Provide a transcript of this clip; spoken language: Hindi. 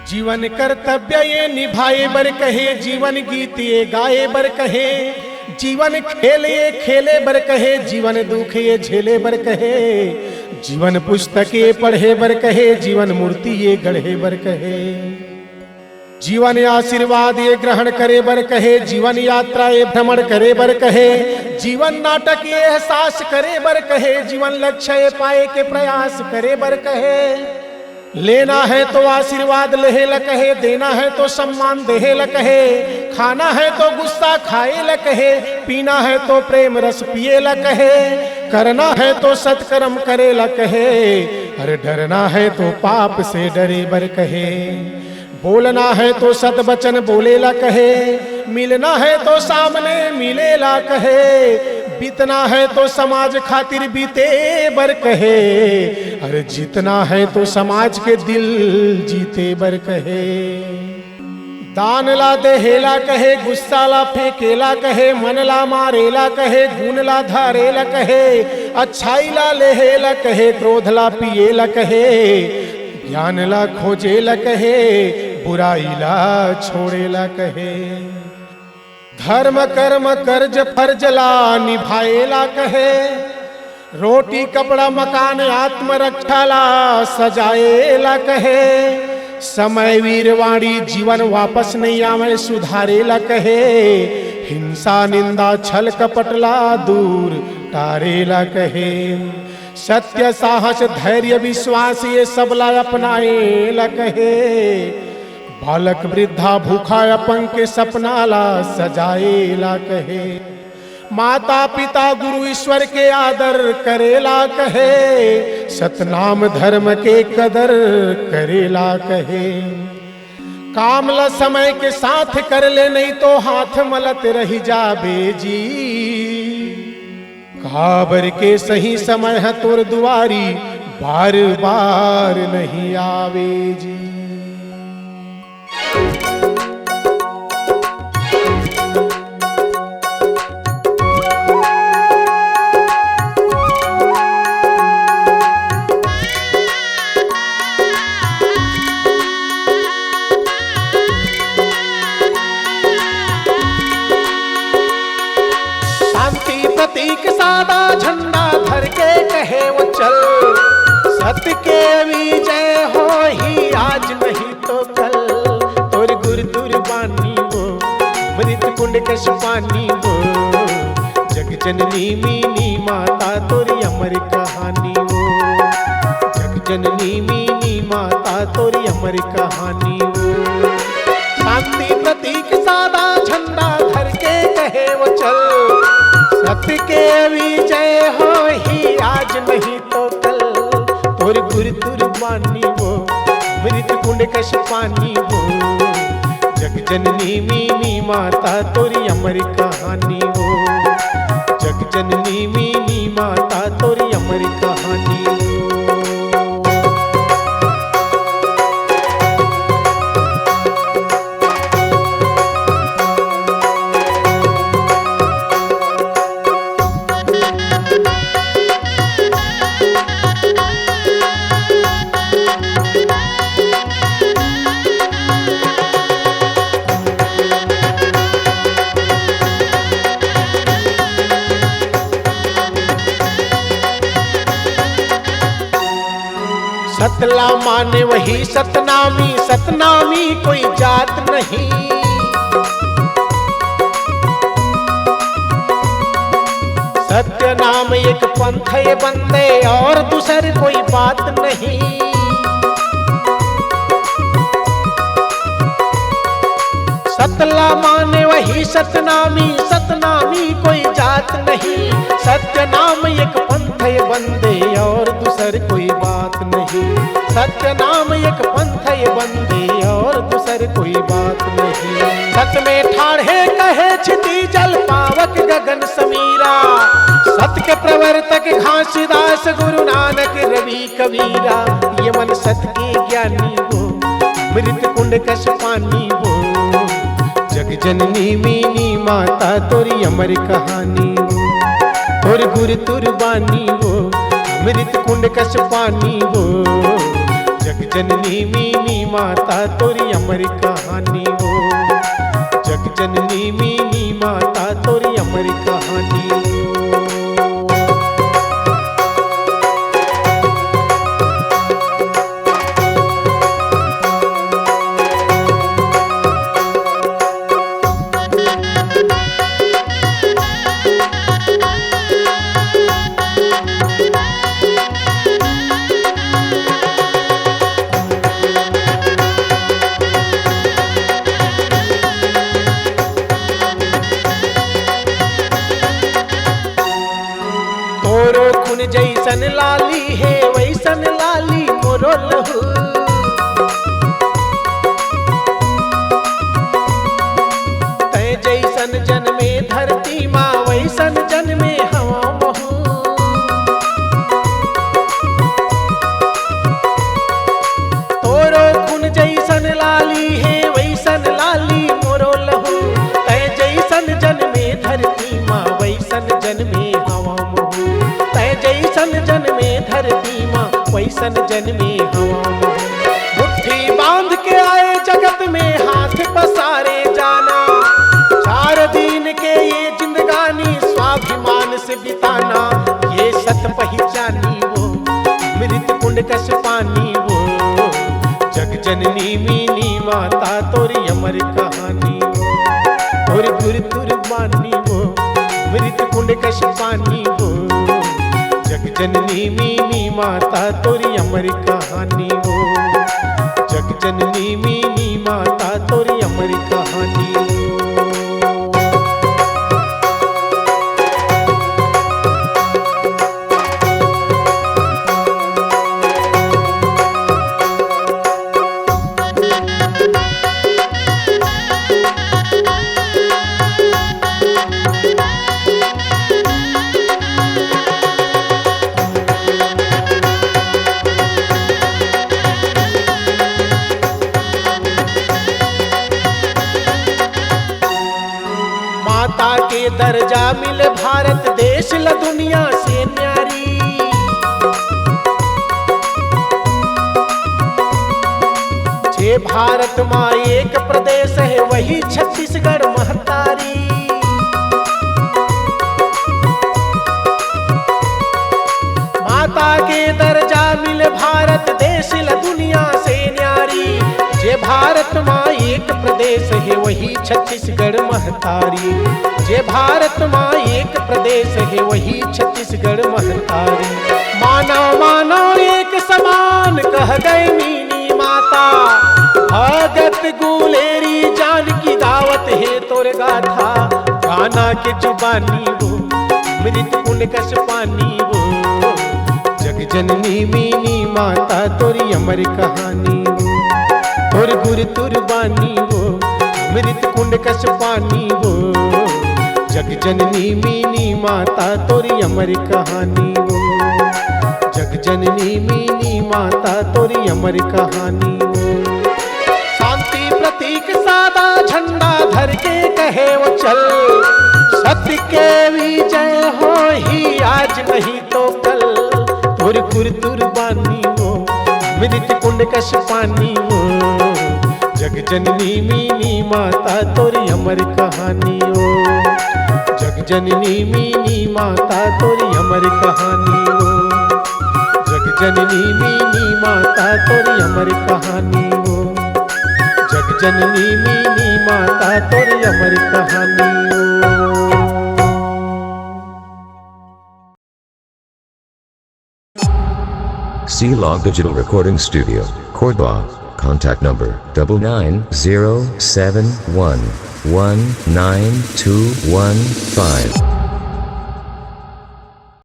जीवन कर्तव्य ये निभाए बर कहे, जीवन गीत ये गाए बर कहे, जीवन खेल ये खेले बर कहे, जीवन दुख ये झेले बर कहे, जीवन पुस्तक ये पढ़े बर कहे, जीवन मूर्ति ये गढ़े बर कहे, जीवन आशीर्वाद ये ग्रहण करे बर कहे, जीवन यात्रा ये भ्रमण करे बर कहे, जीवन नाटक ये एहसास करे बर कहे, जीवन लक्ष्य ये पाए के प्रयास करे बर कहे। लेना है तो आशीर्वाद लेहे ल कहे, देना है तो सम्मान देहे ल कहे, खाना है तो गुस्सा खाए ल कहे, पीना है तो प्रेम रस पिए ल कहे, करना है तो सत्कर्म करे ल कहे, अरे डरना है तो पाप से डरे बर कहे, बोलना है तो सत वचन बोले ला कहे, मिलना है तो सामने मिले ला कहे, बीतना है तो समाज खातिर बीते बर कहे, अरे जीतना है तो समाज के दिल जीते बर कहे। दान ला देहेला कहे, गुस्सा ला फेंकेला कहे, मन ला मारेला कहे, गुण ला धारेला कहे, अच्छाई ला लेहेला कहे, क्रोध ला पिएला कहे, ज्ञान ला खोजेला कहे, बुराई ला छोड़ेला कहे, धर्म कर्म कर्ज फर्ज ला निभाएला कहे, रोटी कपड़ा मकान आत्मरक्षा ला सजाएला कहे, समय वीरवाणी जीवन वापस नहीं आवे सुधारेला कहे, हिंसा निंदा छल कपट ला दूर टारेला कहे, सत्य साहस धैर्य विश्वास ये सब ला अपनाए ला कहे, बालक वृद्धा भूखा अपंग के सपना ला सजाए ला कहे, माता पिता गुरु ईश्वर के आदर करेला कहे, सतनाम धर्म के कदर करेला कहे, काम ला समय के साथ कर ले नहीं तो हाथ मलत रही जाबे जी, काबर के सही समय है तोर दुआरी बार बार नहीं आवे जी। प्रतीक सादा झंडा धर के कहे वो चल, सत्य के विजय हो ही आज नहीं तो कल, तोर गुर दुर्बानी वो मृत कुंड कश पानी वो, जग जननी मीनी माता तोरी अमर कहानी वो, जग जननी मीनी माता तोरी अमर कहानी वो, शांति प्रतीक सादा झंडा धर के कहे वो चल, सत्य के विजय हो ही आज नहीं तो कल, तोर गुर तुरबानी वो मृत कुंड कश पानी वो, जग जननी मीनी माता तोरी अमर कहानी वो, जग जननी मीनी माता तोरी अमर कहानी वो। सतला माने वही सतनामी, सतनामी कोई जात नहीं, सत्य नाम एक पंथ ये बंदे और दूसर कोई बात नहीं, सतला माने वही सतनामी, सतनामी कोई जात नहीं, सत्य नाम एक पंथ ये बंदे और दूसर कोई बात नहीं, सत्य नाम एक पंथ ये बंदे और दूसर कोई बात नहीं, सत में ठाढ़े कहे छिति जल पावक गगन समीरा, सत के प्रवर्तक घासीदास गुरु नानक रवि कबीरा, ये मन सत की ज्ञानी हो मृत कुंड कश पानी हो, जग जननी मीनी माता तोरी अमर कहानी हो, तोर गुर तुरबानी हो मृत कुंड कश पानी हो, जग जननी मीनी माता तोरी अमर कहानी हो, जग जननी मीनी माता तोरी अमर कहानी हो। जैसन लाली है वैसन लाली मोरो लहू, तै जैसन जन्मे धरती माँ वैसन जन्मे हवा महू। तोरो खून जैसन लाली है वैसन लाली मोरो लहू, तै जैसन जन्मे धरती माँ वैसन जन्मे हवा महू। जैसन जन्मे धरती माँ वैसन जन्मे हवा में। मुट्ठी बांध के आए जगत में हाथ पसारे जाना, 4 दिन के ये जिंदगानी स्वाभिमान से बिताना। ये सत पहचानी वो मृत कुंड कस पानी वो, जग जननी मीनी माता तोरी अमर कहानी वो। और गुर कुर्बानी वो मृत कुंड कस पानी वो, जग जननी मीनी माता तोरी अमर कहानी हो, जग जननी मीनी माता तोरी अमर कहानी हो। माता के दर्जा मिले भारत देश ल दुनिया से न्यारी। जे भारत माँ एक प्रदेश है वही छत्तीसगढ़ महतारी। माता के दर्जा मिले भारत देश ल दुनिया से न्यारी। जे भारत माँ एक प्रदेश है वही छत्तीसगढ़ महतारी। जे भारत माँ एक प्रदेश है वही छत्तीसगढ़ महतारी। मानव मानव एक समान कह गए मीनी माता, भगत गुलेरी जान की दावत है तोर गाथा। गाना के जुबानी वो मृत कुंड कस पानी वो, जग जननी मीनी माता तोरी अमर कहानी वो। और गुर तुरबानी वो मृत कुंड कस पानी वो, जग जननी मीनी माता तोरी अमर कहानी वो। जग जननी मीनी माता तोरी अमर कहानी वो। शांति प्रतीक सादा झंडा धर के कहे वो चल, सत्य के विजय हो ही आज नहीं तो कल। तोर गुर तुरबानी वो मृत कुंड कस पानी वो, जग जननी मीनी माता तोरी अमर कहानी हो। जग जननी मीनी माता तोरी अमर कहानी हो, जग जननी मीनी माता तोरी अमर कहानी हो। जग जननी मीनी माता तोरी अमर कहानी हो। C-Log Digital Recording Studio, Cordoba. Contact number 9907119215.